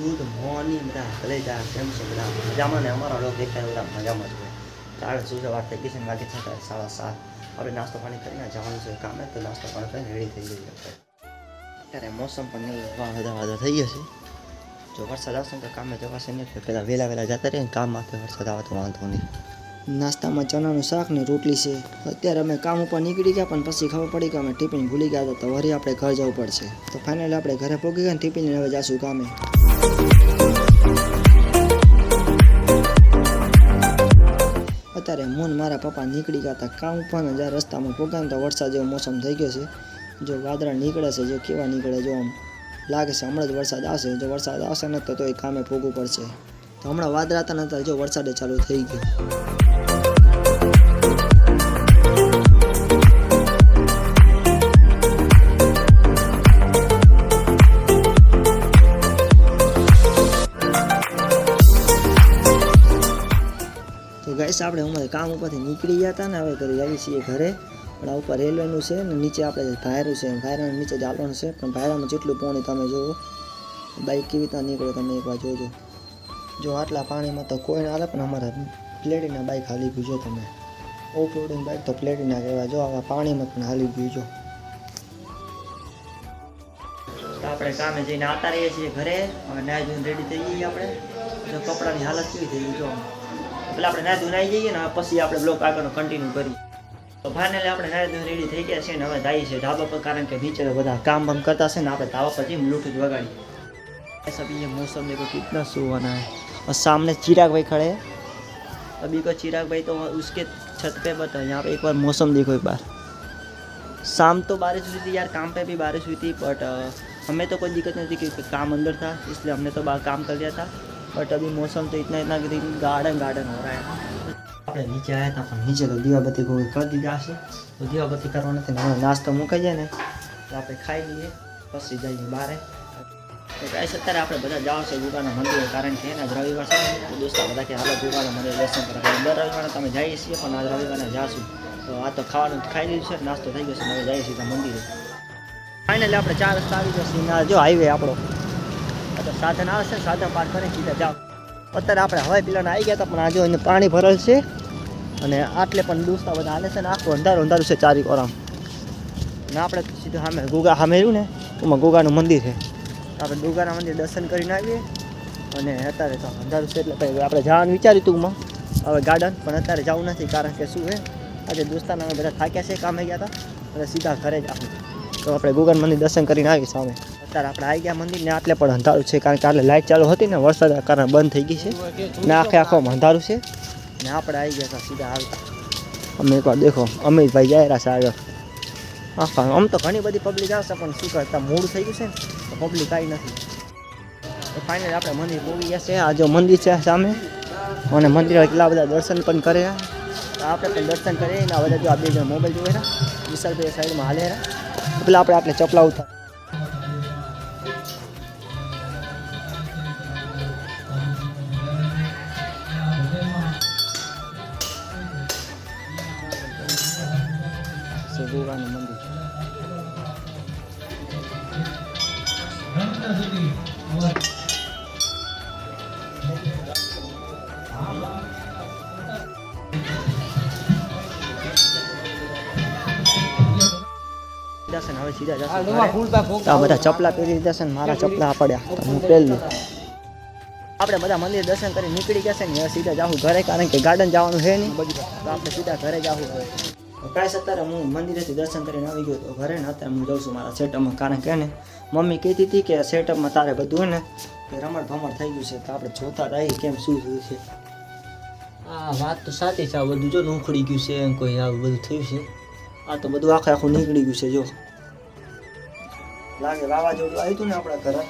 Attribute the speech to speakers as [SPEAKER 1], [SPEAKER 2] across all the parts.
[SPEAKER 1] Good morning બધા ભલે જા કેમ છે બધા મજામાં ને અમારા લોકો દેખાય બધા મજામાં જ હોય ચાલે શું વાત થઈ ગઈ છે વાગે છે 7:30 આપણે નાસ્તો પાણી કરીને જવાનું છે કામે તો નાસ્તો પાણી કરીને રેડી થઈ જઈએ અત્યારે મોસમ પણ વાદળા થઈ ગયા છે જો વરસાદ આવશે તો કામે જવાશે નહીં એટલે પહેલાં વહેલા જતા રહીએ કામ માટે વરસાદ આવે તો વાંધો નહીં નાસ્તામાં ચણાનું શાક ને રોટલી છે અત્યારે અમે કામ ઉપર નીકળી ગયા પણ પછી ખબર પડી કે અમે ટિફિન ભૂલી ગયા તો વળી આપણે ઘર જવું પડશે તો ફાઇનલી આપણે ઘરે પહોંચી ગયા ટિફિન હવે જાશું કામે અત્યારે મૂન મારા પપ્પા નીકળી ગયા હતા કામ ઉપર ને જ્યારે રસ્તામાં પહોંચ્યા તો વરસાદ જેવો મોસમ થઈ ગયો છે જો વાદળા નીકળે છે જો કેવા નીકળે જો આમ લાગે છે હમણાં જ વરસાદ આવશે જો વરસાદ આવશે ને તો એ કામે ભોગવું પડશે તો હમણાં વાદળા હતા નતા જો વરસાદે ચાલુ થઈ ગયો તો ગાઈસ આપણે અમારે કામ ઉપરથી નીકળી ગયા હતા ને હવે કરી આવી છીએ ઘરે પણ આ ઉપર રેલવેનું છે ને નીચે આપણે ભાયરું છે ભાયરાનું નીચે ચાલવાનું છે પણ ભાયરામાં જેટલું પાણી તમે જુઓ બાઈક કેવી રીતના નીકળે તમે એકવાર જોજો જો આટલા પાણીમાં તો કોઈ ના હાલે પણ અમારા પ્લેટિના બાઈક હાલી ગયું જો તમે ઓફ રોડિંગ બાઈક તો પ્લેટિના કહેવાય જો આવા પાણીમાં પણ હાલી ગયું જો આપણે કામે જઈને આવતા રહીએ છીએ ઘરે હવે નાઈ ધોઈને રેડી થઈ ગઈએ આપણે જો કપડાની હાલત કેવી થઈ ગઈ જો એટલે આપણે નાઈ ધોઈને આવી જઈએ ને પછી આપણે બ્લોગ આગળનો કન્ટિન્યુ કરીએ તો ફાઇનલી આપણે નાઈ ધોઈને રેડી થઈ ગયા છે ને હવે જઈએ છીએ ઢાબા પર કારણ કે નીચે બધા કામ કરતા છે ને આપણે ઢાબા પર જઈને બ્લૂટૂથ વગાડીએ अभी ये मौसम देखो कितना सुहाना है और सामने चिराग भाई खड़े हैं अभी को चिराग भाई तो उसके छत पे बता यहाँ पे एक बार मौसम देखो एक बार शाम तो बारिश हुई थी यार काम पे भी बारिश हुई थी बट हमें तो कोई दिक्कत नहीं थी क्योंकि काम अंदर था इसलिए हमने तो बाहर काम कर लिया था बट अभी मौसम तो इतना गार्डन हो रहा है આપણે નીચે આવ્યા હતા પણ નીચે તો દીવાબત્તી કરી દીધા છે તો દીવાબત્તી કરવા નથી ને નાસ્તો મુકાઈ જાય ને તો આપણે ખાઈ લઈએ પછી જઈએ બહાર તો ગાઈસ અત્યારે આપણે બધા જાવ છે ગુગાના મંદિરે કારણ કે એના જ રવિવાર છે ને તો દોસ્તો બધા કે હાલો ગુગાના મંદિરે દર્શન કરવા દર રવિવારે તમે જઈએ છીએ પણ આજ રવિવારે જાશું તો આ તો ખાવાનું ખાઈ લીધું છે નાસ્તો થઈ ગયો છે હવે જઈએ છીએ મંદિરે ફાઇનલી આપણે 4 રસ્તા આવી જશે ના જો હાઈવે આપણો તો સાધન આવે છે સાધન પાર કરી સીધા જાવ અત્યારે આપણે હવાઈ પિલાને આવી ગયા હતા પણ આ જો એને પાણી ભરેલ છે અને આટલે પણ દોસ્તા બધા હાલે છે ને આખું અંધારું છે ચારી કોરામ ને આપણે સીધું સામે ગુગા સામે રહ્યું ને એમાં ગુગાનું મંદિર છે આપણે ગુગાના મંદિર દર્શન કરીને આવીએ અને અત્યારે તો અંધારું છે એટલે ભાઈ આપણે જવાનું વિચાર્યું ટૂંકમાં હવે ગાર્ડન પણ અત્યારે જવું નથી કારણ કે શું છે આજે દોસ્તાના અમે બધા થાક્યા છે કામે ગયા હતા એટલે સીધા ઘરે જ આવું તો આપણે ગુગન મંદિર દર્શન કરીને આવીએ સામે અત્યારે આપણે આવી ગયા મંદિરને આટલે પણ અંધારું છે કારણ કે આટલે લાઇટ ચાલુ હતી ને વરસાદના કારણે બંધ થઈ ગઈ છે ને આખોમાં અંધારું છે ને આપણે આવી ગયા હતા સીધા આવતા અમે એકવાર દેખો અમિતભાઈ જાય રહ્યા છે આગળ આખા આમ તો ઘણી બધી પબ્લિક આવશે પણ શું કરતા મૂળ થઈ ગયું છે ને તો પબ્લિક આવી નથી તો ફાઇનલી આપણે મંદિર પહોંચી ગયા છે આ જો મંદિર છે સામે અને મંદિરમાં કેટલા બધા દર્શન પણ કર્યા આપણે પણ દર્શન કરીએ ને આ બધા જો આ બે જણ મોબાઈલ જોવે ને વિશાલભાઈ સાઈડમાં હાલે પેલા આપણે ચપલા ઉતાર ગુગાનું મંદિર દર્શન હવે સીધા જશે બધા ચપલા પહેરી દીધા છે ને મારા ચપલા પડ્યા તો હું પહેલું આપણે બધા મંદિર દર્શન કરી નીકળી ગયા છે ને હવે સીધા જાઉં ઘરે કારણ કે ગાર્ડન જવાનું છે નહીં તો આપણે સીધા ઘરે જવું હવે કાંઈ અત્યારે હું મંદિરેથી દર્શન કરીને આવી ગયો તો ઘરે ને અત્યારે હું જાઉં છું મારા સેટઅપમાં કારણ કે ને મમ્મી કહેતી હતી કે સેટઅપમાં તારે બધું ને કે રમણ ભમણ થઈ ગયું છે તો આપણે જોતા રહી કેમ શું થયું છે આ વાત તો સાચી છે આ બધું જો ઉખડી ગયું છે એમ કોઈ આવું બધું થયું છે આ તો બધું આખું નીકળી ગયું છે જો લાગે વાવાઝોડું આવ્યું હતું ને આપણા ઘરે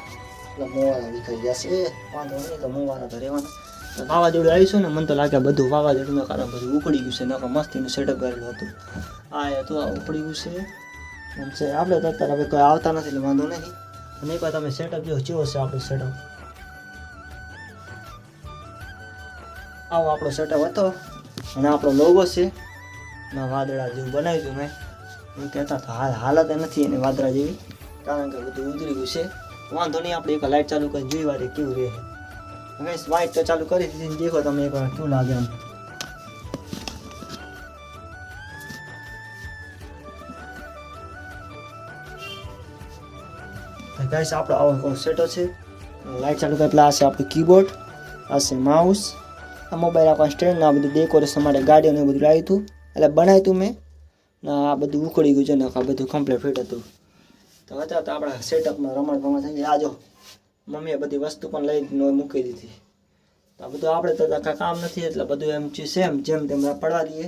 [SPEAKER 1] એટલે મોવાળા નીકળી ગયા છે વાંધો નહીં તો મોવાળા તો રહેવાના વાવાઝોડું આવીશું ને મને તો લાગે બધું વાવાઝોડુંના કારણે બધું ઉખડી ગયું છે નકર મસ્તીનું સેટઅપ કરેલું હતું આ તો આ ઉખડી ગયું છે એમ છે આપણે તો અત્યારે હવે કોઈ આવતા નથી એટલે વાંધો નહીં અને એકવાર તમે સેટઅપ જો કેવો છે આપણું સેટઅપ આવો આપણો સેટઅપ હતો અને આપણો લોગો છે ના વાદળા જેવું બનાવ્યું હતું મેં કહેતા તો હાલત નથી એને વાદળા જેવી કારણ કે બધું ઉતરી ગયું છે વાંધો નહીં, આપણે એક લાઇટ ચાલુ કરી જોઈ વારે કેવું રહે. ગાઈસ લાઇટ તો ચાલુ કરી દીધી, દેખો તમે એકવાર કેવું લાગે આમ. ગાઈસ આપણો આવો સેટઅપ છે. લાઇટ ચાલુ કરી આ છે આપણું કીબોર્ડ, આ છે માઉસ, આ મોબાઈલ આપણા સ્ટેન્ડ, આ બધું ડેકોરેશન માટે ગાડીઓને બધું લાવ્યું હતું એટલે બનાવ્યું હતું મેં ને આ બધું ઉખડી ગયું છે ને આ બધું કમ્પ્લીટ ફિટ હતું. તો અત્યારે તો આપણા સેટઅપમાં રમણ ભમણ થઈ જાય. આજો મમ્મીએ બધી વસ્તુ પણ લઈ મૂકી દીધી. તો આ બધું આપણે તો કામ નથી એટલે બધું એમ સેમ જેમ તેમ પડવા દઈએ.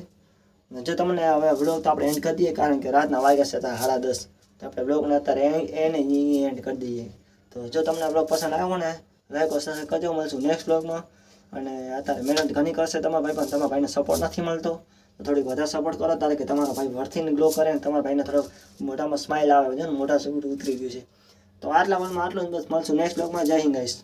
[SPEAKER 1] જો તમને હવે વ્લોગ તો આપણે એન્ડ કરી દઈએ કારણ કે રાતના વાગ્યા છે 10:30. તો આપણે વ્લોગને અત્યારે એને એન્ડ કરી દઈએ. તો જો તમને વ્લોગ પસંદ આવ્યો ને લાઈક સબસ્ક્રાઈબ કરજો. મળશું નેક્સ્ટ વ્લોગમાં. અને અત્યારે મહેનત ઘણી કરશે તમારા ભાઈ, પણ તમારા ભાઈને સપોર્ટ નથી મળતો. તો થોડીક વધારે સપોર્ટ કરો તારે કે તમારો ભાઈ વર્થીને ગ્લો કરે ને તમારા ભાઈને થોડોક મોઢામાં સ્માઇલ આવે છે ને મોઢા સુગર ઉતરી ગયું છે. તો આટલા વનમાં આટલું જ બસ. મળશું નેક્સ્ટ વ્લોગમાં. જય હિન્દ ગાઈસ.